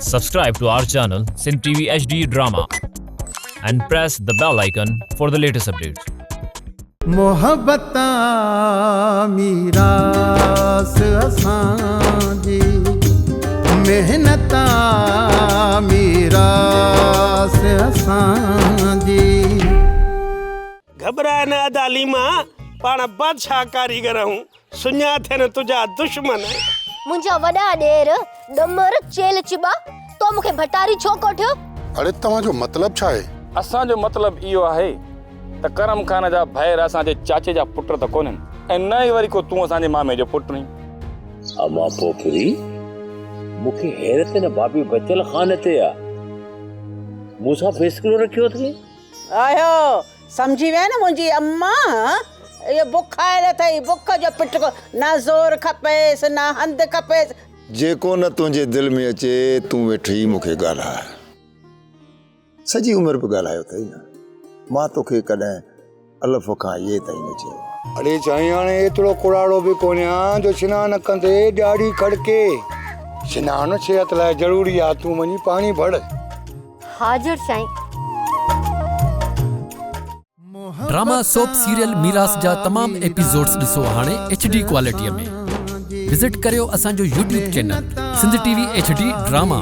Subscribe to our channel Sindh TV HD Drama and press the bell icon for the latest updates. मोहब्बता मीरास असांजी मेहनता मीरास असांजी घबराए न अदाली मां पाण बादशाह कारीगर हूं सुञा थियन तुझा दुश्मन मुंहिंजा वॾा ॾेर ॾमर चेल चिबा तो मूंखे भटारी छो कोठियो। अरे तव्हांजो मतलब छा आहे? असांजो मतलब इहो आहे त करम खान जा भैर असांजे चाचे जा पुट त कोन्हनि ऐं न ई वरी को तूं असांजे मामे जो पुट नहीं। अमा पोखरी मूंखे हैरत न भाभी बचल खान ते आहे मूंसां फैसलो रखियो अथई। आयो समझी वे न मुंहिंजी अम्मा ये बुखार अथई बुख जो पिटको ना ज़ोर खपेस ना हंध खपेस जेको न तुंहिंजे दिल में अचे तूं वेठी मूंखे ॻाल्हाए सॼी उमिरि बि ॻाल्हायो अथई न मां तोखे कॾहिं अलफ़ खां इहे ताईं न चयो। अरे चाहे हाणे एतिरो कुड़ाड़ो बि कोन्हे जो सनानु कंदे ॾाढी खड़के सनानु सिहत लाइ ज़रूरी आहे तूं वञी पाणी भर। हाज़िर साईं। ड्रामा सोप सीरियल मीरास जा तमाम एपिसोड्स ॾिसो हाणे HD क्वालिटीअ में। विजिट करियो असांजो YouTube channel Sindh TV HD drama.